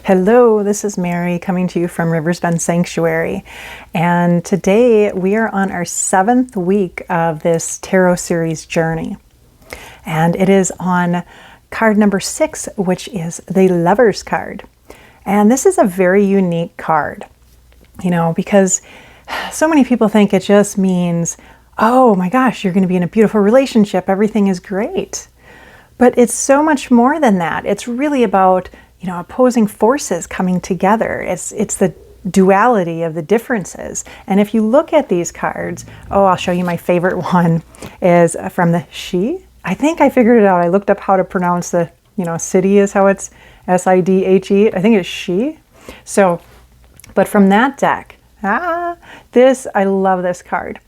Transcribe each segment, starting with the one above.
Hello, this is Mary coming to you from Sanctuary, and today we are on our 7th week of this tarot series journey, and it is on card number 6, which is the Lover's card. And this is a very unique card, because so many people think it just means, oh my gosh, you're going to be in a beautiful relationship, everything is great. But it's so much more than that. It's really about opposing forces coming together. It's the duality of the differences. And if you look at these cards, I'll show you my favorite one is from the She. I think I figured it out. I looked up how to pronounce the, city is how it's Sidhe. I think it's She. So, but from that deck, I love this card.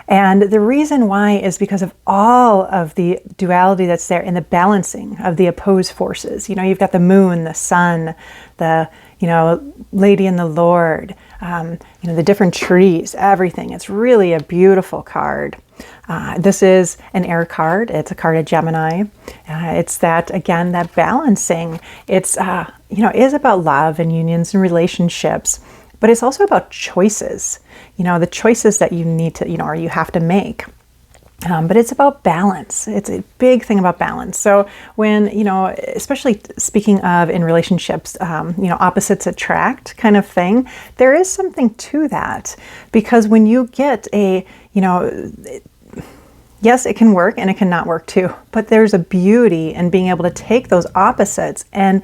And the reason why is because of all of the duality that's there in the balancing of the opposed forces. You've got the moon, the sun, the, Lady and the Lord, the different trees, everything. It's really a beautiful card. This is an air card. It's a card of Gemini. It's that, again, that balancing. It's, is about love and unions and relationships. But it's also about choices, the choices that you need to, or you have to make. But it's about balance. It's a big thing about balance. So when, especially speaking of in relationships, opposites attract kind of thing, there is something to that. Because when you get yes, it can work and it can not work too. But there's a beauty in being able to take those opposites and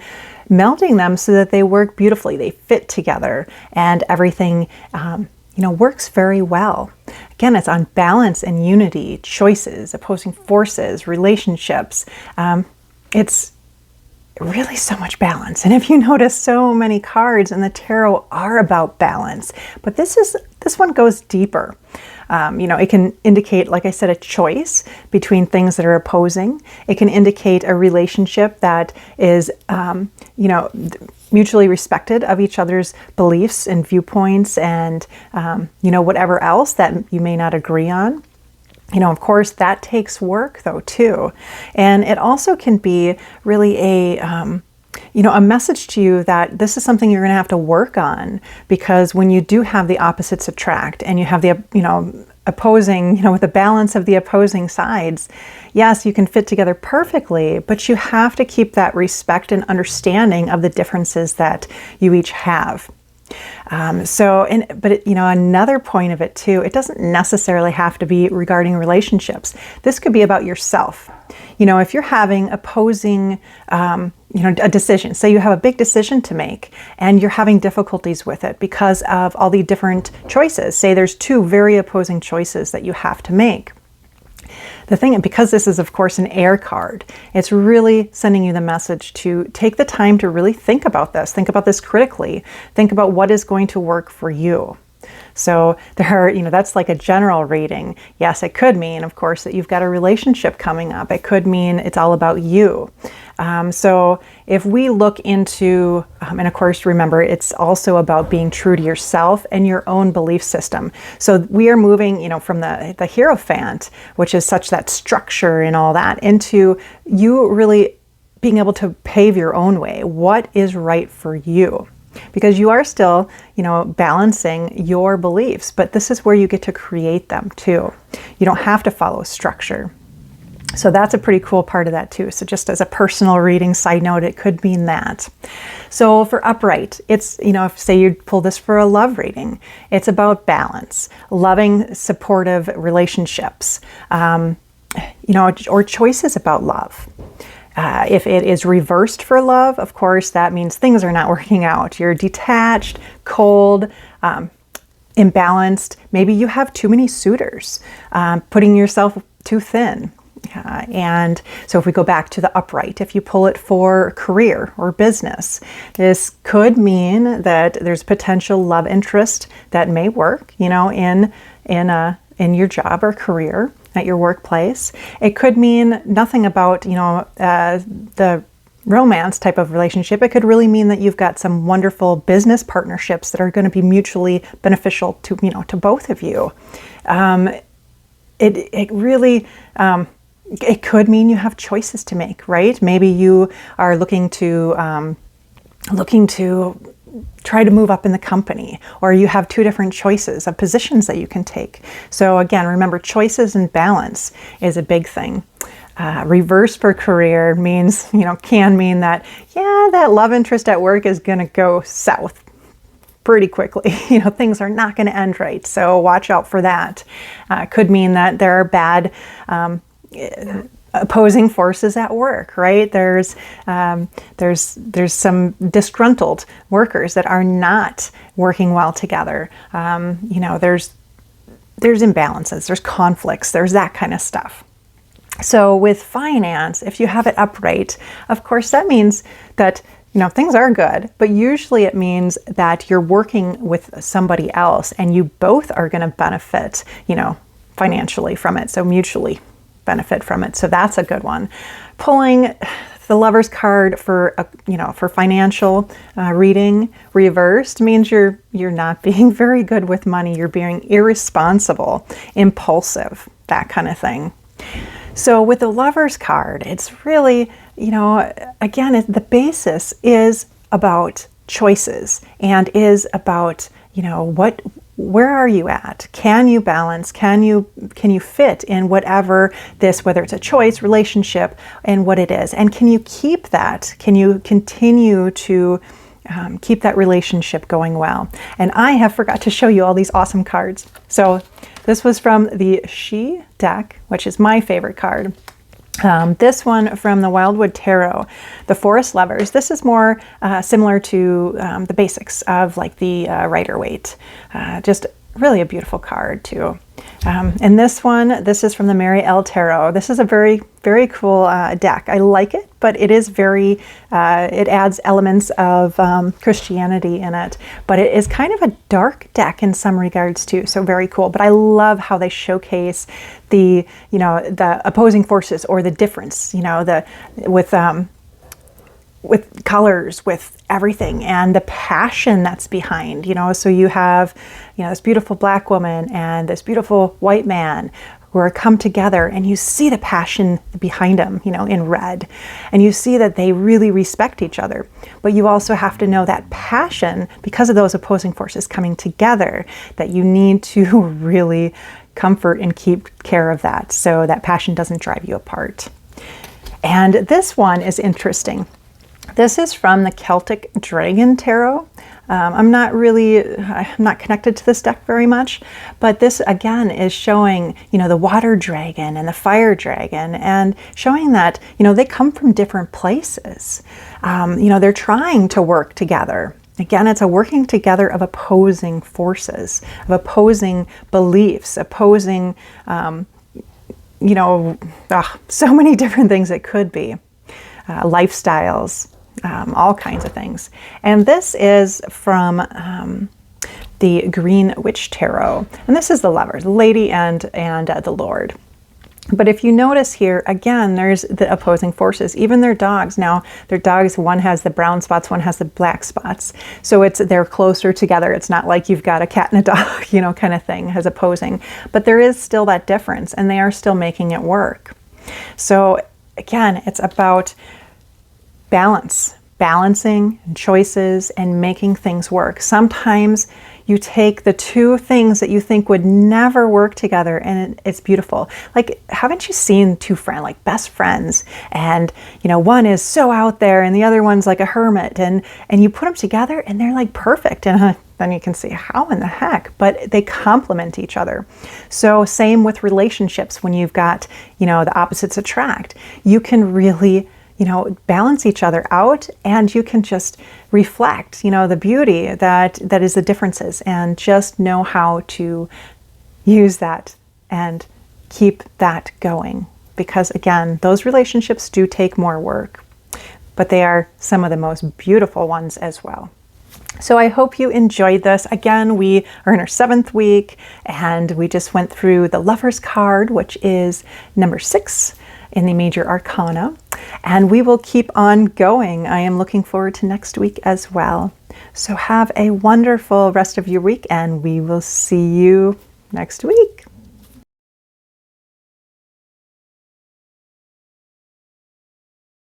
melding them so that they work beautifully, they fit together, and everything, works very well. Again, it's on balance and unity, choices, opposing forces, relationships. It's really so much balance. And if you notice, so many cards in the tarot are about balance, but this one goes deeper. It can indicate, like I said, a choice between things that are opposing. It can indicate a relationship that is, mutually respected of each other's beliefs and viewpoints and, whatever else that you may not agree on. Of course, that takes work, though, too. And it also can be really a message to you that this is something you're going to have to work on, because when you do have the opposites attract and you have the, opposing, with the balance of the opposing sides, yes, you can fit together perfectly, but you have to keep that respect and understanding of the differences that you each have. Another point of it too, it doesn't necessarily have to be regarding relationships. This could be about yourself. If you're having opposing, a decision, say you have a big decision to make and you're having difficulties with it because of all the different choices. Say there's 2 very opposing choices that you have to make. The thing, because this is, of course, an air card, it's really sending you the message to take the time to really think about this critically, think about what is going to work for you. So there are, that's like a general reading. Yes, it could mean, of course, that you've got a relationship coming up. It could mean it's all about you. So if we look into, and of course, remember, it's also about being true to yourself and your own belief system. So we are moving, from the Hierophant, which is such that structure and all that, into you really being able to pave your own way. What is right for you? Because you are still, balancing your beliefs, but this is where you get to create them too. You don't have to follow structure. So that's a pretty cool part of that too. So just as a personal reading side note, it could mean that. So for upright, it's, if say you pull this for a love reading, it's about balance, loving, supportive relationships, or choices about love. If it is reversed for love, of course, that means things are not working out. You're detached, cold, imbalanced. Maybe you have too many suitors, putting yourself too thin. And so if we go back to the upright, if you pull it for career or business, this could mean that there's potential love interest that may work, in your job or career at your workplace. It could mean nothing about, the romance type of relationship. It could really mean that you've got some wonderful business partnerships that are going to be mutually beneficial to, to both of you. It really, it could mean you have choices to make, right? Maybe you are looking to try to move up in the company, or you have two different choices of positions that you can take. So again, remember, choices and balance is a big thing. Reverse for career means, can mean that, that love interest at work is going to go south pretty quickly. Things are not going to end right. So watch out for that. Could mean that there are bad opposing forces at work, right? There's some disgruntled workers that are not working well together. There's imbalances, there's conflicts, there's that kind of stuff. So with finance, if you have it upright, of course, that means that things are good, but usually it means that you're working with somebody else and you both are going to benefit, financially from it. So mutually benefit from it. So that's a good one. Pulling the Lover's card for financial reading reversed means you're not being very good with money. You're being irresponsible, impulsive, that kind of thing. So with the Lover's card, it's really, again, the basis is about choices and is about, where are you at? Can you balance? Can you fit in whatever whether it's a choice, relationship, and what it is? And can you keep that? Can you continue to keep that relationship going well? And I have forgot to show you all these awesome cards. So this was from the She deck, which is my favorite card. This one from the Wildwood Tarot, the Forest Lovers. This is more similar to the basics of like the Rider-Waite. Just really a beautiful card too. And this is from the Mary L. Tarot. This is a very, very cool deck. I like it, but it is very, it adds elements of Christianity in it. But it is kind of a dark deck in some regards too, so very cool. But I love how they showcase the opposing forces or the difference, with colors, with everything, and the passion that's behind, so you have, this beautiful black woman and this beautiful white man who are come together, and you see the passion behind them, in red, and you see that they really respect each other. But you also have to know that passion, because of those opposing forces coming together, that you need to really comfort and keep care of that, so that passion doesn't drive you apart. And this one is interesting. This is from the Celtic Dragon Tarot. I'm not connected to this deck very much, but this again is showing, the water dragon and the fire dragon, and showing that, they come from different places. They're trying to work together. Again, it's a working together of opposing forces, of opposing beliefs, opposing, so many different things it could be. Lifestyles, all kinds of things. And this is from the Green Witch Tarot. And this is the Lovers, Lady and the Lord. But if you notice here, again, there's the opposing forces, even their dogs. Now, their dogs, one has the brown spots, one has the black spots. So they're closer together. It's not like you've got a cat and a dog, kind of thing as opposing. But there is still that difference, and they are still making it work. So again, it's about balancing and choices and making things work. Sometimes you take the two things that you think would never work together, and it's beautiful. Like, haven't you seen two best friends, and one is so out there and the other one's like a hermit, and you put them together and they're like perfect, and then you can see how in the heck, but they complement each other. So same with relationships. When you've got the opposites attract, you can really balance each other out, and you can just reflect, the beauty that is the differences, and just know how to use that and keep that going. Because again, those relationships do take more work, but they are some of the most beautiful ones as well. So I hope you enjoyed this. Again, we are in our 7th week, and we just went through the Lover's card, which is number 6. in the major arcana. And we will keep on going. I am looking forward to next week as well. So have a wonderful rest of your week, and we will see you next week.